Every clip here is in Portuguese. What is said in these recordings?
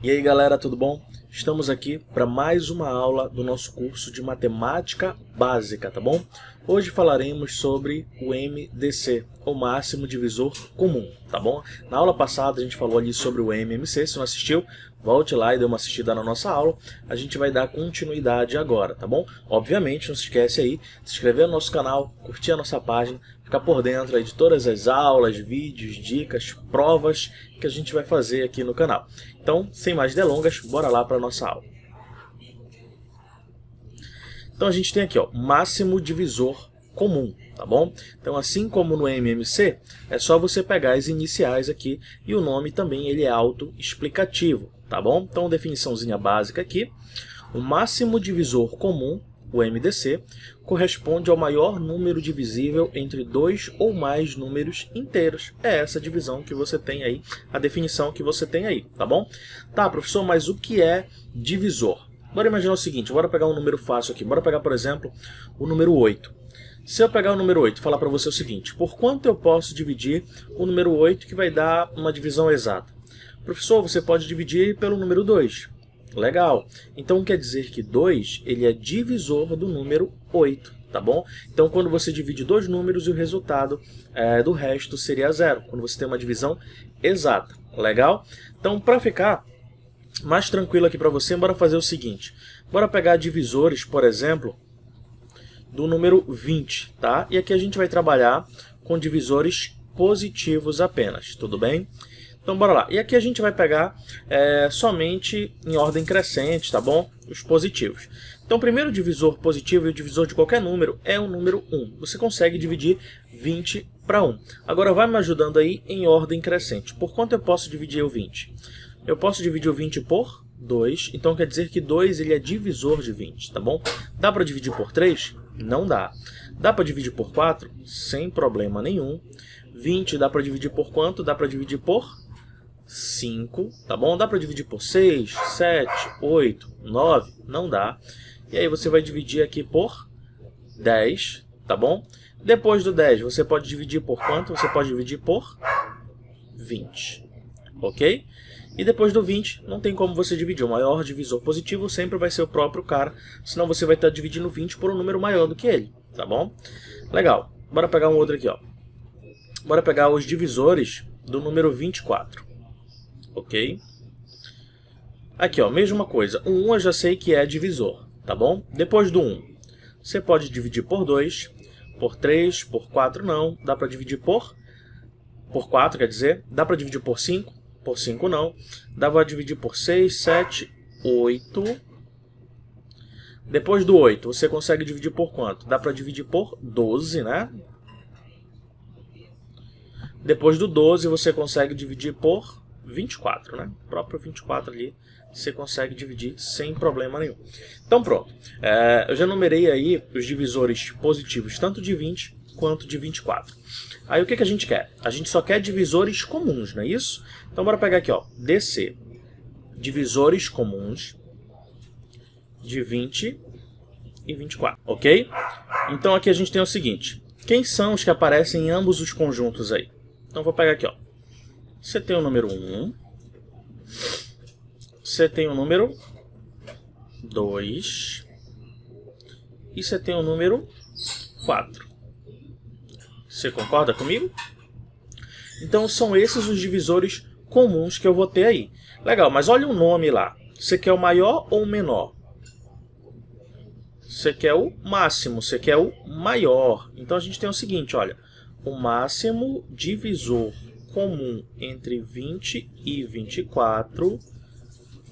E aí galera, tudo bom? Estamos aqui para mais uma aula do nosso curso de Matemática Básica, tá bom? Hoje falaremos sobre o MDC, o máximo divisor comum, tá bom? Na aula passada a gente falou ali sobre o MMC, se não assistiu, volte lá e dê uma assistida na nossa aula. A gente vai dar continuidade agora, tá bom? Obviamente, não se esquece aí de se inscrever no nosso canal, curtir a nossa página, ficar por dentro aí de todas as aulas, vídeos, dicas, provas que a gente vai fazer aqui no canal. Então, sem mais delongas, bora lá para a nossa aula. Então a gente tem aqui, ó, máximo divisor comum, tá bom? Então assim como no MMC, é só você pegar as iniciais aqui e o nome também ele é autoexplicativo, tá bom? Então definiçãozinha básica aqui, o máximo divisor comum, o MDC, corresponde ao maior número divisível entre dois ou mais números inteiros. É essa divisão que você tem aí, a definição que você tem aí, tá bom? Tá, professor, mas o que é divisor? Bora imaginar o seguinte, bora pegar um número fácil aqui, bora pegar, por exemplo, o número 8. Se eu pegar o número 8 e falar para você o seguinte, por quanto eu posso dividir o número 8 que vai dar uma divisão exata? Professor, você pode dividir pelo número 2. Legal. Então quer dizer que 2 ele é divisor do número 8, tá bom? Então quando você divide dois números, o resultado do resto seria 0, quando você tem uma divisão exata. Legal? Então para ficar mais tranquilo aqui para você, bora fazer o seguinte. Bora pegar divisores, por exemplo, do número 20, tá? E aqui a gente vai trabalhar com divisores positivos apenas, tudo bem? Então bora lá. E aqui a gente vai pegar somente em ordem crescente, tá bom? Os positivos. Então o primeiro divisor positivo e o divisor de qualquer número é o número 1. Você consegue dividir 20 para 1. Agora vai me ajudando aí em ordem crescente. Por quanto eu posso dividir o 20? Eu posso dividir o 20 por 2, então quer dizer que 2 ele é divisor de 20, tá bom? Dá para dividir por 3? Não dá. Dá para dividir por 4? Sem problema nenhum. 20 dá para dividir por quanto? Dá para dividir por 5, tá bom? Dá para dividir por 6, 7, 8, 9? Não dá. E aí você vai dividir aqui por 10, tá bom? Depois do 10 você pode dividir por quanto? Você pode dividir por 20, ok? E depois do 20, não tem como você dividir. O maior divisor positivo sempre vai ser o próprio cara, senão você vai estar dividindo 20 por um número maior do que ele, tá bom? Legal. Bora pegar um outro aqui, ó. Bora pegar os divisores do número 24, ok? Aqui, ó, mesma coisa. O 1 eu já sei que é divisor, tá bom? Depois do 1, você pode dividir por 2, por 3, por 4 não. Dá para dividir por 4, quer dizer. Dá para dividir por 5. Por 5 não. Dá para dividir por 6, 7, 8. Depois do 8, você consegue dividir por quanto? Dá para dividir por 12, né? Depois do 12, você consegue dividir por 24, né? O próprio 24 ali, você consegue dividir sem problema nenhum. Então pronto. Eu já numerei aí os divisores positivos, tanto de 20 quanto de 24. Aí o que a gente quer? A gente só quer divisores comuns, não é isso? Então bora pegar aqui, ó, DC, divisores comuns de 20 e 24, ok? Então aqui a gente tem o seguinte, quem são os que aparecem em ambos os conjuntos aí? Então vou pegar aqui, ó, você tem o número 1, você tem o número 2 e você tem o número 4. Você concorda comigo? Então são esses os divisores comuns que eu vou ter aí. Legal, mas olha o nome lá. Você quer o maior ou o menor? Você quer o máximo, você quer o maior. Então a gente tem o seguinte, olha. O máximo divisor comum entre 20 e 24.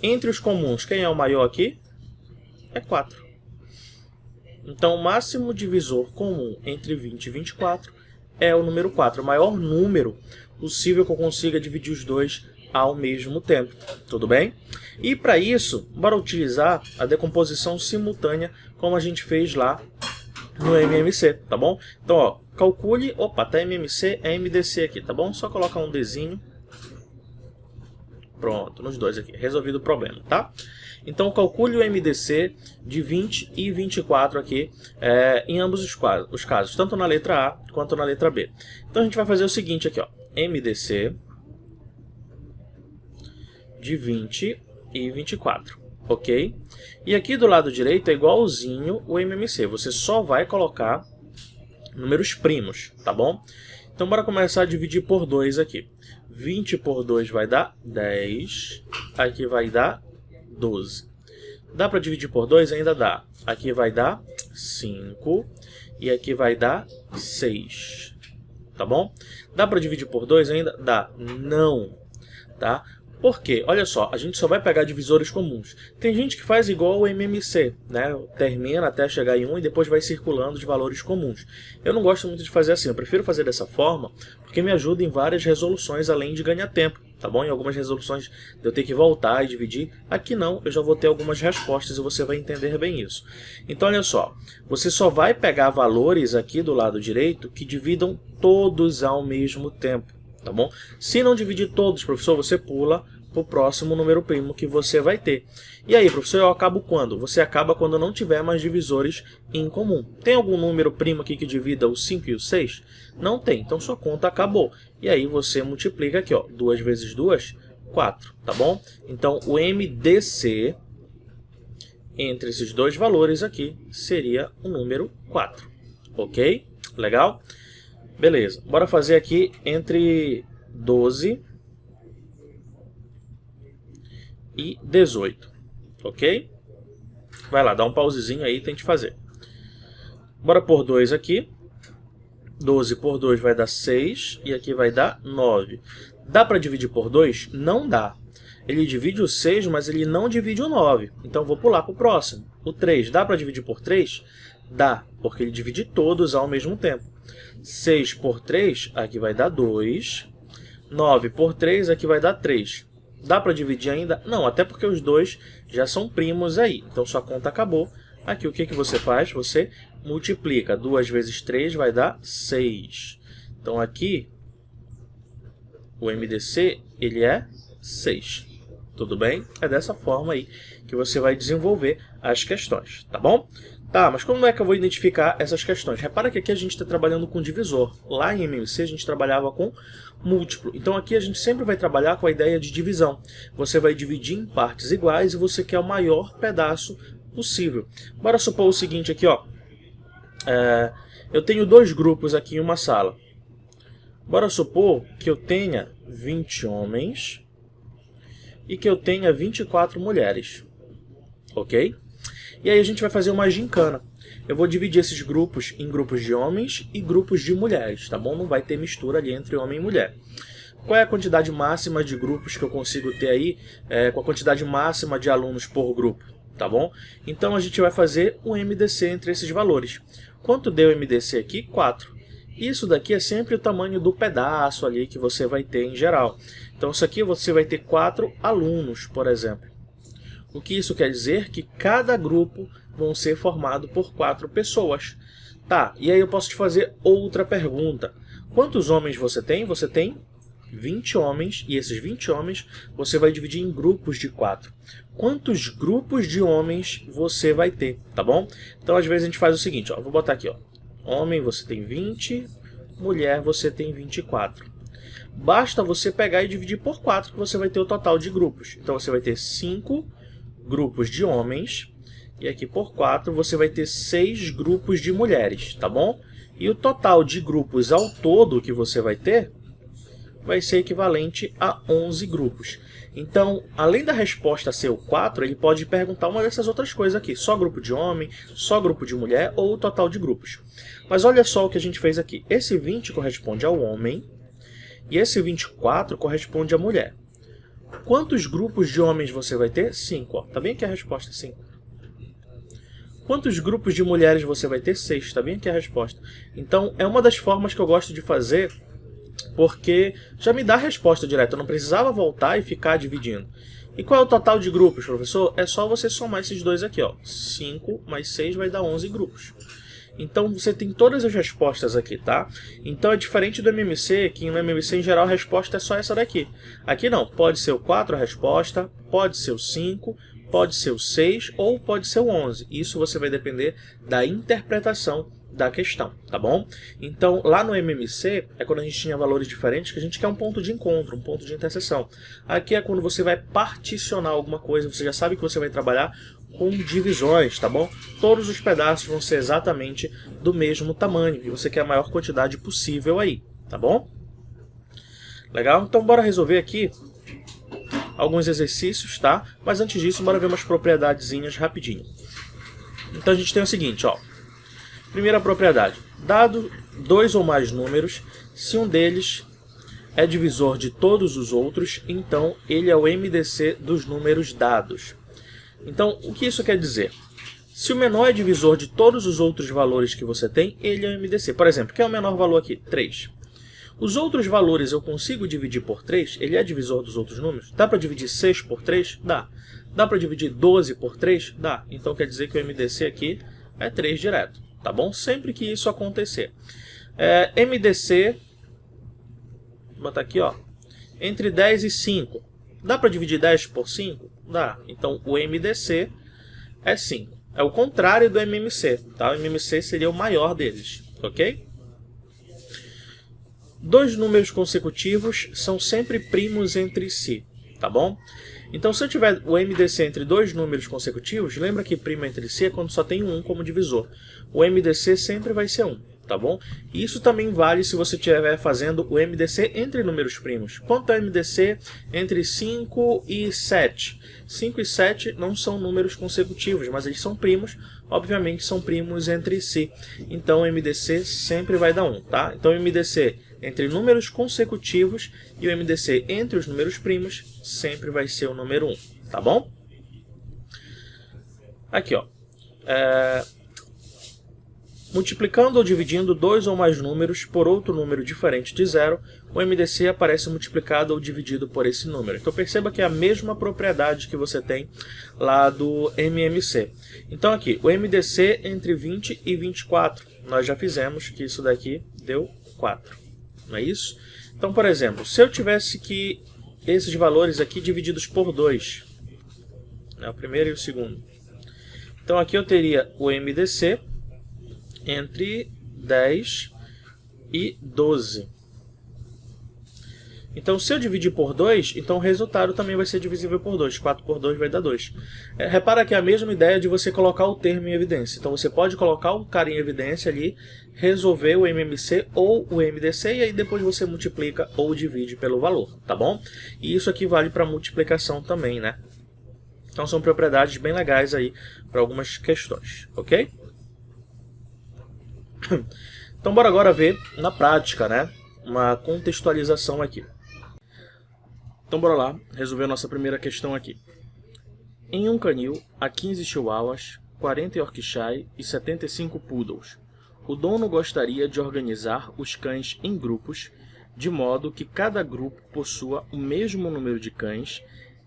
Entre os comuns, quem é o maior aqui? É 4. Então o máximo divisor comum entre 20 e 24 é o número 4, o maior número possível que eu consiga dividir os dois ao mesmo tempo, tudo bem? E para isso, bora utilizar a decomposição simultânea como a gente fez lá no MMC, tá bom? Então, ó, calcule, opa, tá MMC, é MDC aqui, tá bom? Só colocar um Dzinho. Pronto, nos dois aqui, resolvido o problema, tá? Então calcule o MDC de 20 e 24 aqui em ambos os casos, tanto na letra A quanto na letra B. Então a gente vai fazer o seguinte aqui, ó, MDC de 20 e 24, ok? E aqui do lado direito é igualzinho o MMC, você só vai colocar números primos, tá bom? Então bora começar a dividir por 2 aqui. 20 por 2 vai dar 10, aqui vai dar 12. Dá para dividir por 2? Ainda dá. Aqui vai dar 5 e aqui vai dar 6, tá bom? Dá para dividir por 2 ainda? Dá. Não, tá? Por quê? Olha só, a gente só vai pegar divisores comuns. Tem gente que faz igual o MMC, né? Termina até chegar em 1 e depois vai circulando de valores comuns. Eu não gosto muito de fazer assim, eu prefiro fazer dessa forma porque me ajuda em várias resoluções, além de ganhar tempo, tá bom? Em algumas resoluções de eu ter que voltar e dividir. Aqui não, eu já vou ter algumas respostas e você vai entender bem isso. Então olha só, você só vai pegar valores aqui do lado direito que dividam todos ao mesmo tempo. Tá bom? Se não dividir todos, professor, você pula para o próximo número primo que você vai ter. E aí, professor, eu acabo quando? Você acaba quando não tiver mais divisores em comum. Tem algum número primo aqui que divida o 5 e o 6? Não tem, então sua conta acabou. E aí você multiplica aqui, ó, 2 vezes 2, 4, tá bom? Então o MDC entre esses dois valores aqui seria o número 4, ok? Legal? Beleza, bora fazer aqui entre 12 e 18, ok? Vai lá, dá um pausezinho aí e tente fazer. Bora por 2 aqui. 12 por 2 vai dar 6 e aqui vai dar 9. Dá para dividir por 2? Não dá. Ele divide o 6, mas ele não divide o 9. Então vou pular para o próximo. O 3, dá para dividir por 3? Dá, porque ele divide todos ao mesmo tempo. 6 por 3, aqui vai dar 2. 9 por 3, aqui vai dar 3. Dá para dividir ainda? Não, até porque os dois já são primos aí. Então sua conta acabou. Aqui o que você faz? Você multiplica. 2 vezes 3 vai dar 6. Então aqui o MDC ele é 6. Tudo bem? É dessa forma aí que você vai desenvolver as questões, tá bom? Tá, mas como é que eu vou identificar essas questões? Repara que aqui a gente está trabalhando com divisor. Lá em MMC a gente trabalhava com múltiplo. Então aqui a gente sempre vai trabalhar com a ideia de divisão. Você vai dividir em partes iguais e você quer o maior pedaço possível. Bora supor o seguinte aqui, ó. Eu tenho dois grupos aqui em uma sala. Bora supor que eu tenha 20 homens e que eu tenha 24 mulheres. Ok? E aí a gente vai fazer uma gincana. Eu vou dividir esses grupos em grupos de homens e grupos de mulheres, tá bom? Não vai ter mistura ali entre homem e mulher. Qual é a quantidade máxima de grupos que eu consigo ter aí, com a quantidade máxima de alunos por grupo, tá bom? Então a gente vai fazer o MDC entre esses valores. Quanto deu o MDC aqui? 4. Isso daqui é sempre o tamanho do pedaço ali que você vai ter em geral. Então isso aqui você vai ter 4 alunos, por exemplo. O que isso quer dizer? Que cada grupo vão ser formado por 4 pessoas. Tá, e aí eu posso te fazer outra pergunta. Quantos homens você tem? Você tem 20 homens, e esses 20 homens você vai dividir em grupos de 4. Quantos grupos de homens você vai ter, tá bom? Então às vezes a gente faz o seguinte, ó, eu vou botar aqui, ó. Homem você tem 20, mulher você tem 24. Basta você pegar e dividir por 4 que você vai ter o total de grupos. Então você vai ter 5 grupos de homens, e aqui por 4 você vai ter 6 grupos de mulheres, tá bom? E o total de grupos ao todo que você vai ter vai ser equivalente a 11 grupos. Então, além da resposta ser o 4, ele pode perguntar uma dessas outras coisas aqui, só grupo de homem, só grupo de mulher ou o total de grupos. Mas olha só o que a gente fez aqui. Esse 20 corresponde ao homem e esse 24 corresponde à mulher. Quantos grupos de homens você vai ter? 5. Ó. Tá bem aqui a resposta, 5. Quantos grupos de mulheres você vai ter? 6. Está bem aqui a resposta. Então, é uma das formas que eu gosto de fazer, porque já me dá a resposta direta. Eu não precisava voltar e ficar dividindo. E qual é o total de grupos, professor? É só você somar esses dois aqui. Ó. 5 mais 6 vai dar 11 grupos. Então, você tem todas as respostas aqui, tá? Então, é diferente do MMC, que no MMC, em geral, a resposta é só essa daqui. Aqui não, pode ser o 4 a resposta, pode ser o 5, pode ser o 6 ou pode ser o 11. Isso você vai depender da interpretação da questão, tá bom? Então, lá no MMC, é quando a gente tinha valores diferentes, que a gente quer um ponto de encontro, um ponto de interseção. Aqui é quando você vai particionar alguma coisa, você já sabe que você vai trabalhar com divisões, tá bom? Todos os pedaços vão ser exatamente do mesmo tamanho, e você quer a maior quantidade possível aí, tá bom? Legal? Então, bora resolver aqui alguns exercícios, tá? Mas antes disso, bora ver umas propriedadezinhas rapidinho. Então, a gente tem o seguinte, ó. Primeira propriedade, dado dois ou mais números, se um deles é divisor de todos os outros, então ele é o MDC dos números dados. Então, o que isso quer dizer? Se o menor é divisor de todos os outros valores que você tem, ele é o MDC. Por exemplo, qual é o menor valor aqui? 3. Os outros valores eu consigo dividir por 3, ele é divisor dos outros números? Dá para dividir 6 por 3? Dá. Dá para dividir 12 por 3? Dá. Então quer dizer que o MDC aqui é 3 direto. Tá bom? Sempre que isso acontecer. MDC, vou botar aqui, ó, entre 10 e 5. Dá para dividir 10 por 5? Dá. Então o MDC é 5. É o contrário do MMC. Tá? O MMC seria o maior deles. Ok? Dois números consecutivos são sempre primos entre si. Tá bom? Então, se eu tiver o MDC entre dois números consecutivos, lembra que primo entre si é quando só tem um como divisor. O MDC sempre vai ser 1, tá bom? E isso também vale se você estiver fazendo o MDC entre números primos. Quanto é o MDC entre 5 e 7? 5 e 7 não são números consecutivos, mas eles são primos, obviamente são primos entre si. Então, o MDC sempre vai dar 1, tá? Então, o MDC entre números consecutivos e o MDC entre os números primos sempre vai ser o número 1, tá bom? Aqui, ó. Multiplicando ou dividindo dois ou mais números por outro número diferente de zero, o MDC aparece multiplicado ou dividido por esse número. Então perceba que é a mesma propriedade que você tem lá do MMC. Então aqui, o MDC entre 20 e 24. Nós já fizemos que isso daqui deu 4. Não é isso? Então, por exemplo, se eu tivesse que esses valores aqui divididos por 2, né, o primeiro e o segundo. Então aqui eu teria o MDC entre 10 e 12. Então, se eu dividir por 2, então o resultado também vai ser divisível por 2. 4 por 2 vai dar 2. Repara que é a mesma ideia de você colocar o termo em evidência. Então, você pode colocar o cara em evidência ali, resolver o MMC ou o MDC, e aí depois você multiplica ou divide pelo valor, tá bom? E isso aqui vale para multiplicação também, né? Então, são propriedades bem legais aí para algumas questões, ok? Então, bora agora ver na prática, né? Uma contextualização aqui. Então, bora lá resolver a nossa primeira questão aqui. Em um canil, há 15 chihuahuas, 40 Yorkshire e 75 poodles. O dono gostaria de organizar os cães em grupos, de modo que cada grupo possua o mesmo número de cães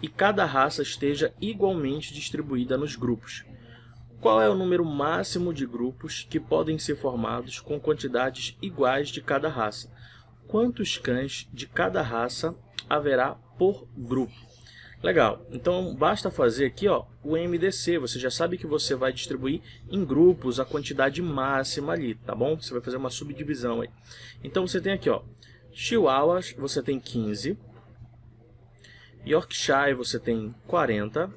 e cada raça esteja igualmente distribuída nos grupos. Qual é o número máximo de grupos que podem ser formados com quantidades iguais de cada raça? Quantos cães de cada raça haverá por grupo? Legal, então basta fazer aqui, ó, o MDC. Você já sabe que você vai distribuir em grupos a quantidade máxima ali, tá bom? Você vai fazer uma subdivisão aí. Então você tem aqui, ó, Chihuahuas você tem 15, Yorkshire você tem 40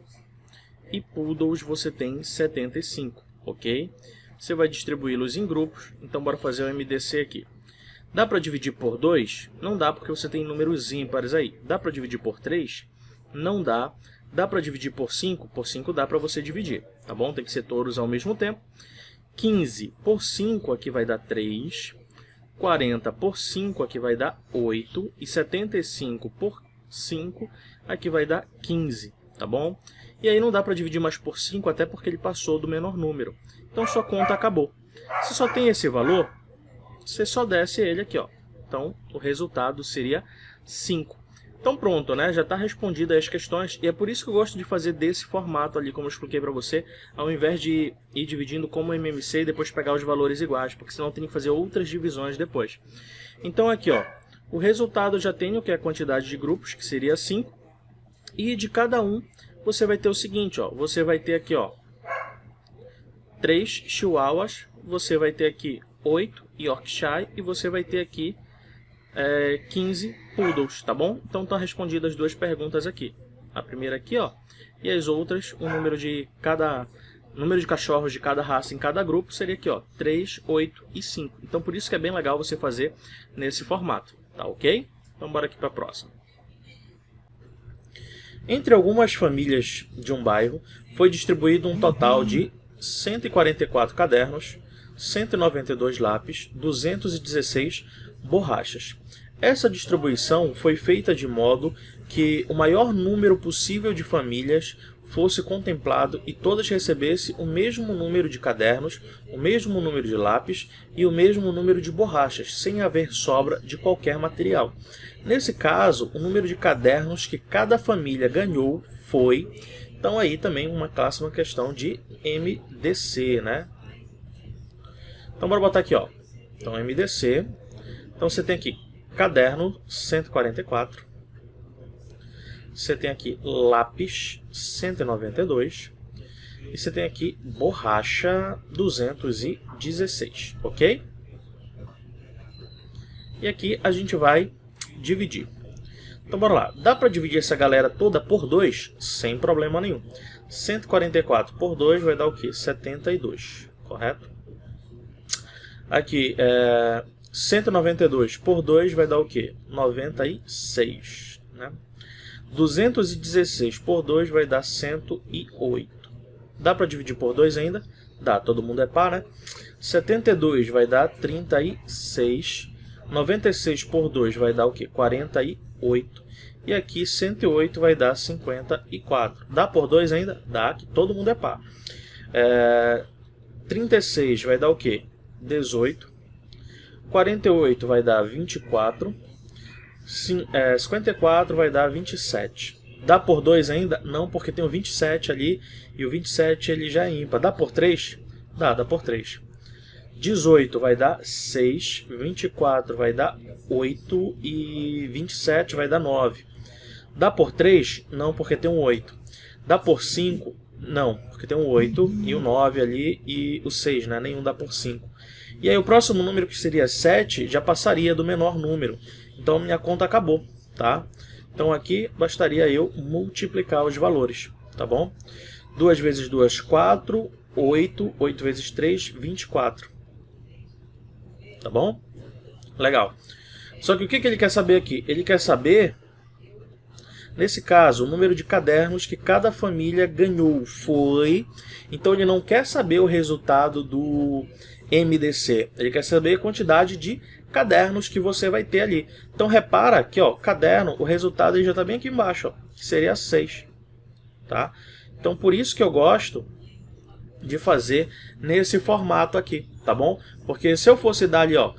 e Poodles você tem 75, ok? Você vai distribuí-los em grupos, então bora fazer o MDC aqui. Dá para dividir por 2? Não dá, porque você tem números ímpares aí. Dá para dividir por 3? Não dá. Dá para dividir por 5? Por 5 dá para você dividir, tá bom? Tem que ser todos ao mesmo tempo. 15 por 5 aqui vai dar 3. 40 por 5 aqui vai dar 8. E 75 por 5 aqui vai dar 15, tá bom? E aí não dá para dividir mais por 5, até porque ele passou do menor número. Então sua conta acabou. Se só tem esse valor, você só desce ele aqui, ó. Então o resultado seria 5. Então pronto, né? Já está respondida as questões. E é por isso que eu gosto de fazer desse formato ali, como eu expliquei para você, ao invés de ir dividindo como MMC e depois pegar os valores iguais, porque senão tem que fazer outras divisões depois. Então aqui, ó, o resultado eu já tenho, que é a quantidade de grupos, que seria 5. E de cada um, você vai ter o seguinte, ó, você vai ter aqui, ó, 3 chihuahuas, você vai ter aqui 8 Yorkshire e você vai ter aqui 15 poodles, tá bom? Então estão respondidas as duas perguntas aqui. A primeira aqui, ó, e as outras, o número de cachorros de cada raça em cada grupo seria aqui, ó, 3, 8 e 5. Então por isso que é bem legal você fazer nesse formato, tá ok? Então bora aqui para a próxima. Entre algumas famílias de um bairro, foi distribuído um total de 144 cadernos, 192 lápis, 216 borrachas. Essa distribuição foi feita de modo que o maior número possível de famílias fosse contemplado e todas recebessem o mesmo número de cadernos, o mesmo número de lápis e o mesmo número de borrachas, sem haver sobra de qualquer material. Nesse caso, o número de cadernos que cada família ganhou foi... Então aí também uma clássica questão de MDC, né? Então bora botar aqui, ó. Então MDC. Então você tem aqui caderno 144. Você tem aqui lápis 192 e você tem aqui borracha 216, ok? E aqui a gente vai dividir. Então bora lá, dá para dividir essa galera toda por 2 sem problema nenhum. 144 por 2 vai dar o que? 72, correto? Aqui, 192 por 2 vai dar o que? 96, né? 216 por 2 vai dar 108. Dá para dividir por 2 ainda? Dá, todo mundo é par, né? 72 vai dar 36. 96 por 2 vai dar o que? 48. E aqui 108 vai dar 54. Dá por 2 ainda? Dá, que todo mundo é par. 36 vai dar o que? 18. 48 vai dar 24. 54 vai dar 27. Dá por 2 ainda? Não, porque tem o 27 ali e o 27 ele já é ímpar. Dá por 3? Dá por 3. 18 vai dar 6, 24 vai dar 8 e 27 vai dar 9. Dá por 3? Não, porque tem um 8. Dá por 5? Não, porque tem um 8 e o 9 ali e o 6, né? Nenhum dá por 5. E aí o próximo número, que seria 7, já passaria do menor número. Então minha conta acabou, tá? Então aqui bastaria eu multiplicar os valores, tá bom? 2 vezes 2, 4, 8, 8 vezes 3, 24. Tá bom? Legal. Só que o que ele quer saber aqui? Ele quer saber, nesse caso, o número de cadernos que cada família ganhou foi... Então ele não quer saber o resultado do MDC. Ele quer saber a quantidade de cadernos que você vai ter ali. Então repara aqui, ó, caderno, o resultado ele já está bem aqui embaixo, ó, que seria 6. Tá? Então por isso que eu gosto de fazer nesse formato aqui, tá bom? Porque se eu fosse dar ali, ó,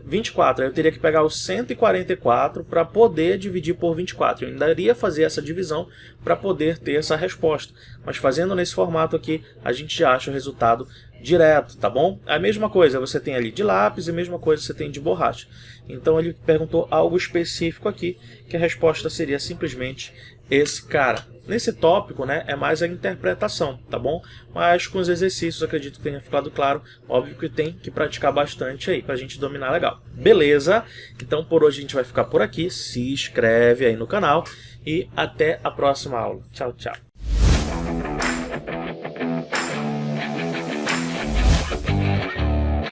24, eu teria que pegar os 144 para poder dividir por 24. Eu ainda iria fazer essa divisão para poder ter essa resposta. Mas fazendo nesse formato aqui, a gente já acha o resultado direto, tá bom? A mesma coisa você tem ali de lápis e a mesma coisa você tem de borracha. Então ele perguntou algo específico aqui, que a resposta seria simplesmente esse cara. Nesse tópico, né, é mais a interpretação, tá bom? Mas com os exercícios, acredito que tenha ficado claro. Óbvio que tem que praticar bastante aí, pra gente dominar legal. Beleza? Então por hoje a gente vai ficar por aqui. Se inscreve aí no canal e até a próxima aula. Tchau, tchau.